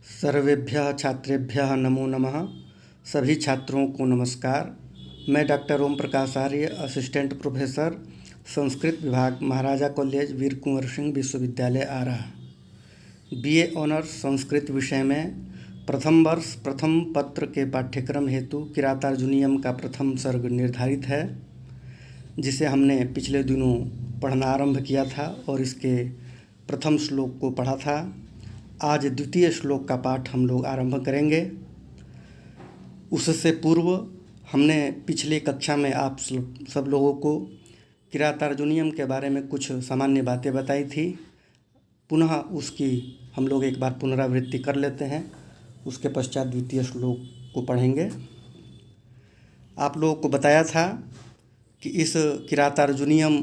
सर्वेभ्यः छात्रेभ्यः नमो नमः। सभी छात्रों को नमस्कार। मैं डॉक्टर ओम प्रकाश आर्य, असिस्टेंट प्रोफेसर, संस्कृत विभाग, महाराजा कॉलेज, वीर कुंवर सिंह विश्वविद्यालय आरा। बीए ऑनर्स संस्कृत विषय में प्रथम वर्ष प्रथम पत्र के पाठ्यक्रम हेतु किरातार्जुनीयम का प्रथम सर्ग निर्धारित है, जिसे हमने पिछले दिनों पढ़ना आरंभ किया था और इसके प्रथम श्लोक को पढ़ा था। आज द्वितीय श्लोक का पाठ हम लोग आरंभ करेंगे। उससे पूर्व हमने पिछली कक्षा में आप सब लोगों को किरातार्जुनीयम के बारे में कुछ सामान्य बातें बताई थी। पुनः उसकी हम लोग एक बार पुनरावृत्ति कर लेते हैं, उसके पश्चात द्वितीय श्लोक को पढ़ेंगे। आप लोगों को बताया था कि इस किरातार्जुनीयम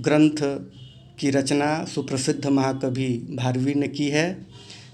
ग्रंथ की रचना सुप्रसिद्ध महाकवि भारवी ने की है।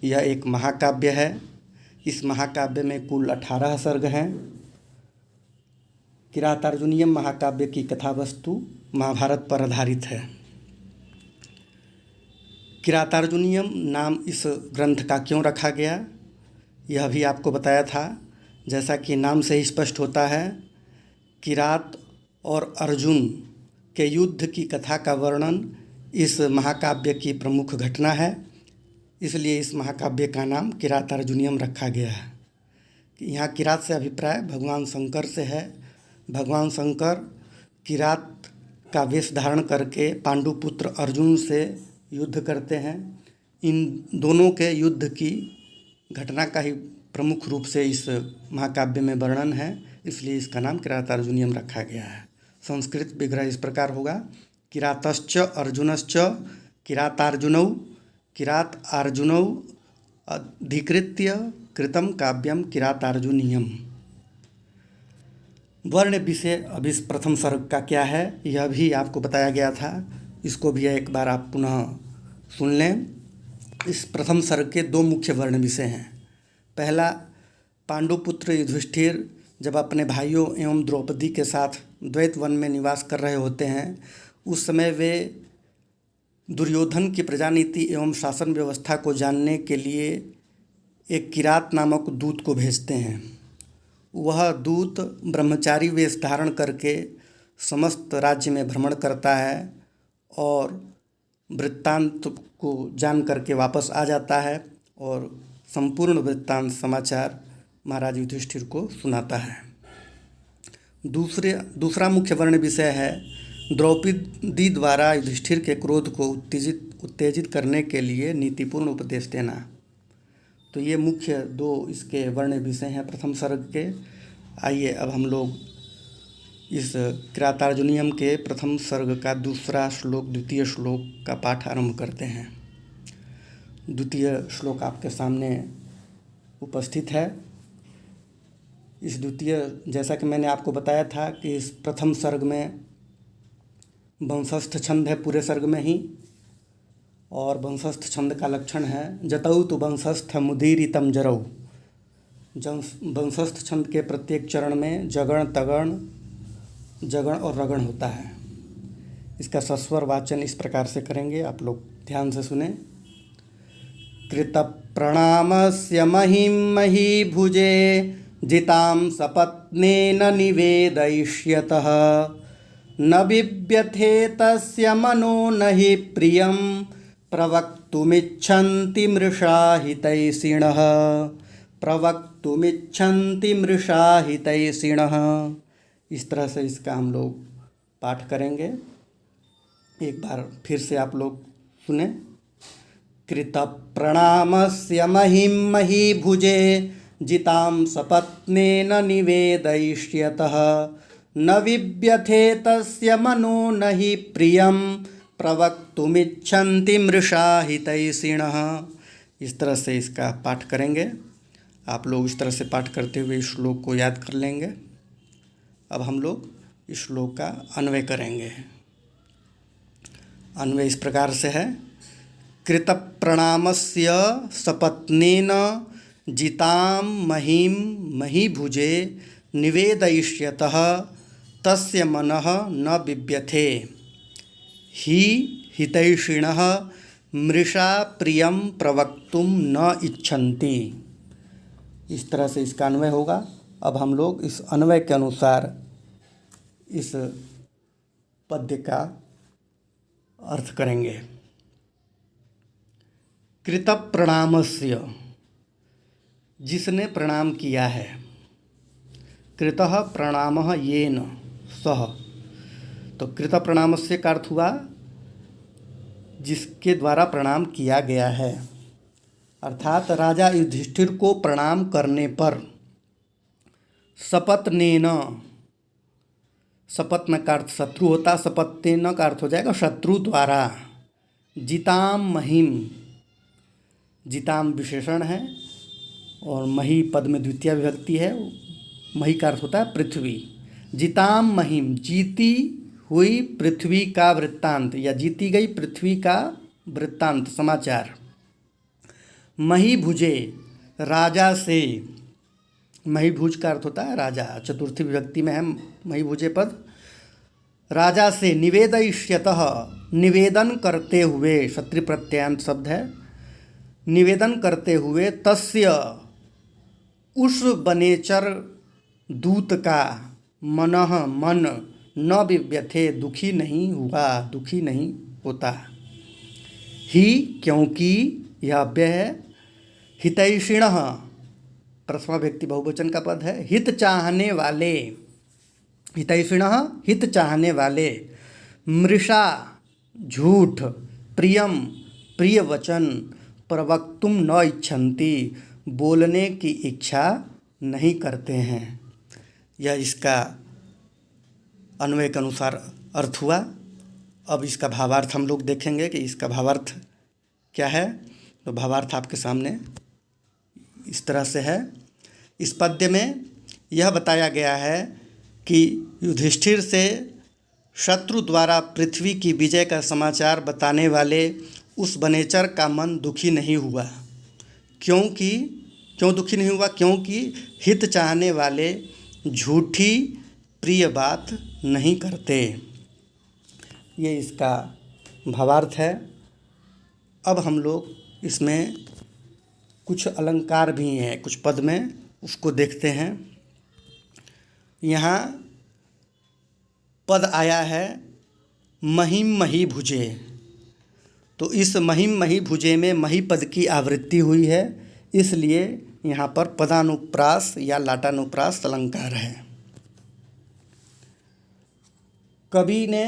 यह एक महाकाव्य है। इस महाकाव्य में कुल 18 सर्ग हैं। किरातार्जुनीयम महाकाव्य की कथा वस्तु महाभारत पर आधारित है। किरातार्जुनीयम नाम इस ग्रंथ का क्यों रखा गया, यह भी आपको बताया था। जैसा कि नाम से ही स्पष्ट होता है, किरात और अर्जुन के युद्ध की कथा का वर्णन इस महाकाव्य की प्रमुख घटना है। इसलिए इस महाकाव्य का नाम किरातार्जुनीयम रखा गया है। यहाँ किरात से अभिप्राय भगवान शंकर से है। भगवान शंकर किरात का वेश धारण करके पांडुपुत्र अर्जुन से युद्ध करते हैं। इन दोनों के युद्ध की घटना का ही प्रमुख रूप से इस महाकाव्य में वर्णन है, इसलिए इसका नाम किरातार्जुनीयम रखा गया है। संस्कृत विग्रह इस प्रकार होगा: किरातश्च अर्जुनश्च किरातार्जुनौ किरात अर्जुनौ अधिकृत्य कृतं काव्यम किरातार्जुनीयम। वर्ण विषय अब इस प्रथम सर्ग का क्या है, यह भी आपको बताया गया था। इसको भी एक बार आप पुनः सुन लें। इस प्रथम सर्ग के दो मुख्य वर्ण विषय हैं। पहला, पांडुपुत्र युधिष्ठिर जब अपने भाइयों एवं द्रौपदी के साथ द्वैत वन में निवास कर रहे होते हैं, उस समय वे दुर्योधन की प्रजानीति एवं शासन व्यवस्था को जानने के लिए एक किरात नामक दूत को भेजते हैं। वह दूत ब्रह्मचारी वेश धारण करके समस्त राज्य में भ्रमण करता है और वृत्तांत को जान करके वापस आ जाता है और संपूर्ण वृत्तांत समाचार महाराज युधिष्ठिर को सुनाता है। दूसरा मुख्य वर्ण विषय है द्रौपदी द्वारा युधिष्ठिर के क्रोध को उत्तेजित करने के लिए नीतिपूर्ण उपदेश देना। तो ये मुख्य दो इसके वर्ण विषय हैं प्रथम सर्ग के। आइए अब हम लोग इस किरातार्जुनीयम के प्रथम सर्ग का द्वितीय श्लोक का पाठ आरंभ करते हैं। द्वितीय श्लोक आपके सामने उपस्थित है। इस जैसा कि मैंने आपको बताया था कि इस प्रथम सर्ग में वंशस्थ छंद है पूरे सर्ग में ही, और वंशस्थ छंद का लक्षण है जतौ तु वंशस्थ मुदीरितम जरौ। वंशस्थ छंद के प्रत्येक चरण में जगण, तगण, जगण और रगण होता है। इसका सस्वर वाचन इस प्रकार से करेंगे, आप लोग ध्यान से सुने। कृत प्रणामस्य महिं भुजे जितां सपत्नेन निवेदयिष्यतः न बिभ्यथे तस्य मनो न हि प्रियं प्रवक्तुमिच्छन्ति मृषा हितैषिणः। प्रवक्तुमिच्छन्ति मृषा हितैषिणः। इस तरह से इसका हम लोग पाठ करेंगे। एक बार फिर से आप लोग सुने। कृत प्रणामस्य महिं भुजे जितां सपत्नेन निवेदयिष्यतः न विभ्यथे तस्य मनो न हि प्रियं प्रवक्तुमिच्छन्ति मृषा हितैषिणः। इस तरह से इसका पाठ करेंगे। आप लोग इस तरह से पाठ करते हुए इस श्लोक को याद कर लेंगे। अब हम लोग इस श्लोक का अन्वय करेंगे। अन्वय इस प्रकार से है: कृत प्रणामस्य सपत्नेन जितां महिं भुजे निवेदयिष्यतः तस्य मनः न बिभ्यथे हि हितैषिणः मृषा प्रियम प्रवक्तुम न इच्छन्ति। इस तरह से इसका अन्वय होगा। अब हम लोग इस अन्वय के अनुसार इस पद्य का अर्थ करेंगे। कृत प्रणामस्य, जिसने प्रणाम किया है। कृतः प्रणामः येन सह, तो कृत प्रणामस्य का अर्थ हुआ जिसके द्वारा प्रणाम किया गया है। अर्थात राजा युधिष्ठिर को प्रणाम करने पर सपत्नेन, सपत्न का अर्थ शत्रु होता, सपत्नेन का अर्थ हो जाएगा शत्रु द्वारा। जिताम महिम, जिताम विशेषण है और मही पद में द्वितीय विभक्ति है। मही का अर्थ होता है पृथ्वी। जिताम महिम, जीती हुई पृथ्वी का वृत्तांत या जीती गई पृथ्वी का वृत्तांत, समाचार। मही भुजे, राजा से। मही भुज का अर्थ होता है राजा, चतुर्थी विभक्ति में है मही भुजे पद। राजा से निवेदयिष्यतः, निवेदन करते हुए, क्षत्रिय प्रत्ययान्त शब्द है। निवेदन करते हुए तस्य, उस बनेचर दूत का, मनः मन, न विव्यथे, दुखी नहीं हुआ, दुखी नहीं होता। ही, क्योंकि, यह अव्यय है। हितैषिणः, प्रथमा व्यक्ति बहुवचन का पद है। हित चाहने वाले, हितैषिणः, हित चाहने वाले। मृषा, झूठ। प्रियम, प्रिय वचन। प्रवक्तुम न इच्छन्ति, बोलने की इच्छा नहीं करते हैं। यह इसका अन्वय के अनुसार अर्थ हुआ। अब इसका भावार्थ हम लोग देखेंगे कि इसका भावार्थ क्या है। तो भावार्थ आपके सामने इस तरह से है। इस पद्य में यह बताया गया है कि युधिष्ठिर से शत्रु द्वारा पृथ्वी की विजय का समाचार बताने वाले उस वनेचर का मन दुखी नहीं हुआ। क्यों दुखी नहीं हुआ? क्योंकि हित चाहने वाले झूठी प्रिय बात नहीं करते। ये इसका भावार्थ है। अब हम लोग इसमें कुछ अलंकार भी हैं कुछ पद में, उसको देखते हैं। यहाँ पद आया है महिम मही भुजे, तो इस महिम मही भुजे में मही पद की आवृत्ति हुई है, इसलिए यहाँ पर पदानुप्रास या लाटानुप्रास अलंकार है। कवि ने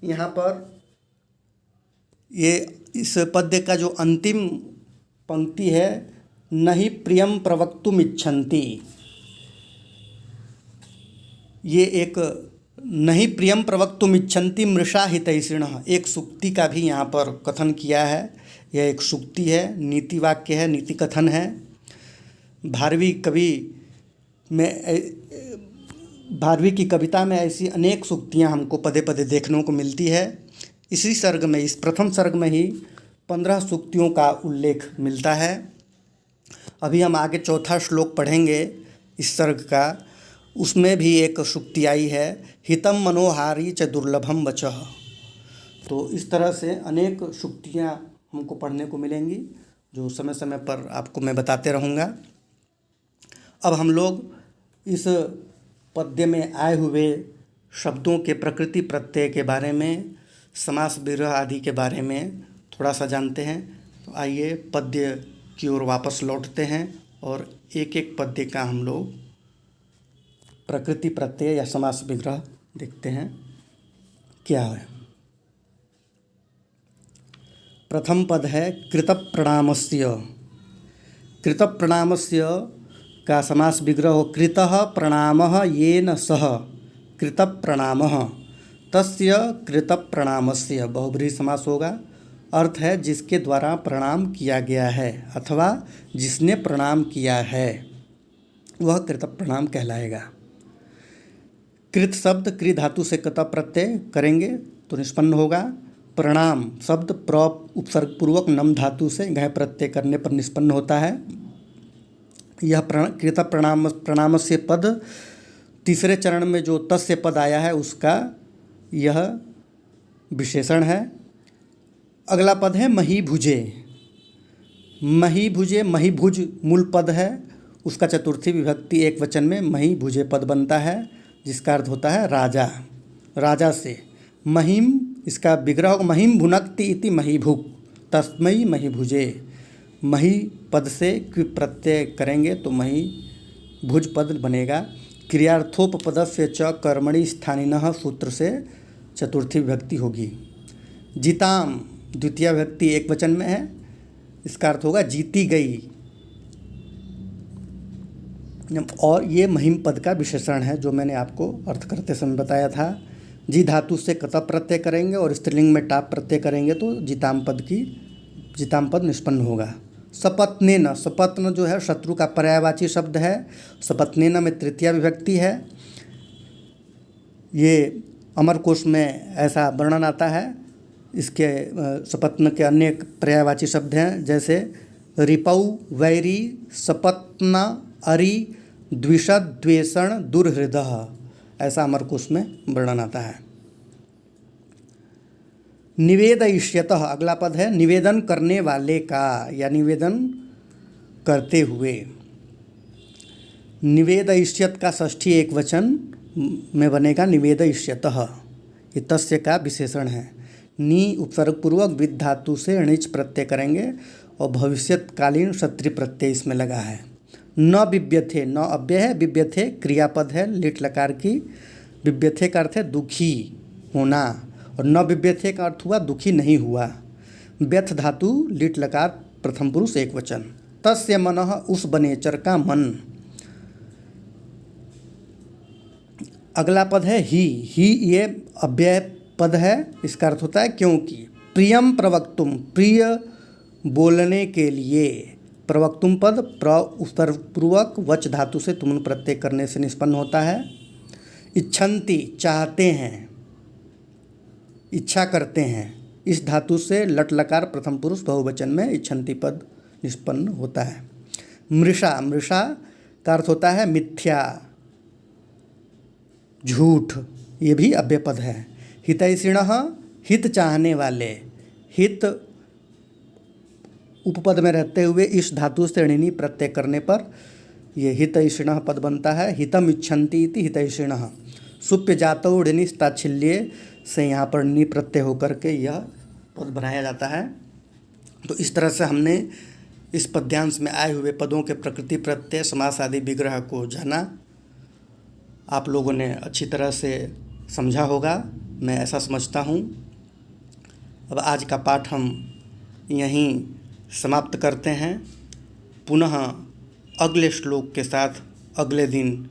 यहाँ पर ये इस पद्य का जो अंतिम पंक्ति है, नहि प्रियम प्रवक्तुम इच्छन्ति, ये एक नहीं प्रियम प्रवक्तुम इच्छन्ति मृषा हितैषिणः, एक सूक्ति का भी यहाँ पर कथन किया है। यह एक सूक्ति है, नीति वाक्य है, नीति कथन है। भारवी की कविता में ऐसी अनेक सूक्तियाँ हमको पदे पदे देखने को मिलती है। इसी सर्ग में, इस प्रथम सर्ग में ही 15 सूक्तियों का उल्लेख मिलता है। अभी हम आगे चौथा श्लोक पढ़ेंगे इस सर्ग का, उसमें भी एक सूक्ति आई है, हितम मनोहारी च दुर्लभम वचः। तो इस तरह से अनेक सूक्तियाँ हमको पढ़ने को मिलेंगी, जो समय समय पर आपको मैं बताते रहूँगा। अब हम लोग इस पद्य में आए हुए शब्दों के प्रकृति प्रत्यय के बारे में, समास विग्रह आदि के बारे में थोड़ा सा जानते हैं। तो आइए पद्य की ओर वापस लौटते हैं और एक एक पद्य का हम लोग प्रकृति प्रत्यय या समास विग्रह देखते हैं क्या है। प्रथम पद है कृतप्रणामस्य। कृतप्रणामस्य का समास विग्रह हो कृतः प्रणामः येन सह कृतप्रणामः, तस्य कृतप्रणामस्य, बहुब्रीहि समास होगा। अर्थ है जिसके द्वारा प्रणाम किया गया है अथवा जिसने प्रणाम किया है वह कृतप्रणाम कहलाएगा। कृत शब्द कृ धातु से कत प्रत्यय करेंगे तो निष्पन्न होगा। प्रणाम शब्द प्र उपसर्ग पूर्वक नम धातु से घय प्रत्यय करने पर निष्पन्न होता है। यह कृत प्रणाम से पद तीसरे चरण में जो तस्य पद आया है उसका यह विशेषण है। अगला पद है मही भुजे। मही भुजे, मही भुज मूल पद है, उसका चतुर्थी विभक्ति एक वचन में मही भुजे पद बनता है, जिसका अर्थ होता है राजा। राजा से महिम, इसका विग्रह होगा महिम भुनक्ति इति महीभुक् तस्मै मही भुजे। मही पद से क्विप प्रत्यय करेंगे तो मही भुज पद बनेगा। क्रियार्थोपपदस्य च कर्मणि स्थानिनः सूत्र से चतुर्थी विभक्ति होगी। जिताम द्वितीय विभक्ति एक वचन में है, इसका अर्थ होगा जीती गई। और ये महिम पद का विशेषण है जो मैंने आपको अर्थ करते समय बताया था। जी धातु से कतः प्रत्यय करेंगे और स्त्रीलिंग में टाप प्रत्यय करेंगे तो जिताम पद निष्पन्न होगा। सपत्नेन, सपत्न जो है शत्रु का पर्यायवाची शब्द है। सपत्नेन में तृतीया विभक्ति है। ये अमरकोश में ऐसा वर्णन आता है। इसके सपत्न के अनेक पर्यायवाची शब्द हैं, जैसे रिपौ वैरी, सपत्न अरि, द्विषद द्वेषण, दुर्हृदः, ऐसा अमरकोश में वर्णन आता है। निवेदयिष्यतः अगला पद है निवेदन करने वाले का या निवेदन करते हुए। निवेदयिष्यत का षष्ठी एक वचन में बनेगा निवेदयिष्यतः। ये तस्य का विशेषण है। नी उपसर्ग पूर्वक विद धातु से णिच प्रत्यय करेंगे और भविष्यत्कालीन क्षत्रिय प्रत्यय इसमें लगा है। न बिब्यथे, न अव्यय है, बिब्यथे क्रियापद है लिट लकार की। बिब्यथे का अर्थ है दुखी होना और न बिब्यथे का अर्थ हुआ दुखी नहीं हुआ। व्यथ धातु लिट लकार प्रथम पुरुष एक वचन। तस्य मनः, उस बनेचर का मन। अगला पद है ही। ये अव्यय पद है, इसका अर्थ होता है क्योंकि। प्रियम प्रवक्तुम, प्रिय बोलने के लिए। प्रवक्तुम पद उपसर्गपूर्वक वच धातु से तुमन प्रत्यय करने से निष्पन्न होता है। इच्छन्ति, चाहते हैं, इच्छा करते हैं। इस धातु से लट लकार प्रथम पुरुष बहुवचन में इच्छन्ति पद निष्पन्न होता है। मृषा, मृषा का अर्थ होता है मिथ्या, झूठ, ये भी अव्यय पद है। हितैषिणः, हित चाहने वाले। हित उपपद में रहते हुए इस धातु से णिनि प्रत्यय करने पर ये हितैषिणः पद बनता है। हितम इच्छन्ति इति हितैषिणः। सुप्य जातौ णिनि ताच्छिल्ये से यहाँ पर णि प्रत्यय होकर के यह पद बनाया जाता है। तो इस तरह से हमने इस पद्यांश में आए हुए पदों के प्रकृति, प्रत्यय, समास आदि विग्रह को जाना। आप लोगों ने अच्छी तरह से समझा होगा, मैं ऐसा समझता हूँ। अब आज का पाठ हम यहीं समाप्त करते हैं। पुनः अगले श्लोक के साथ अगले दिन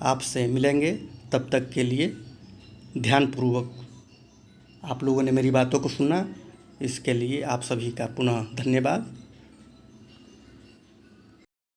आपसे मिलेंगे। तब तक के लिए ध्यानपूर्वक आप लोगों ने मेरी बातों को सुना, इसके लिए आप सभी का पुनः धन्यवाद।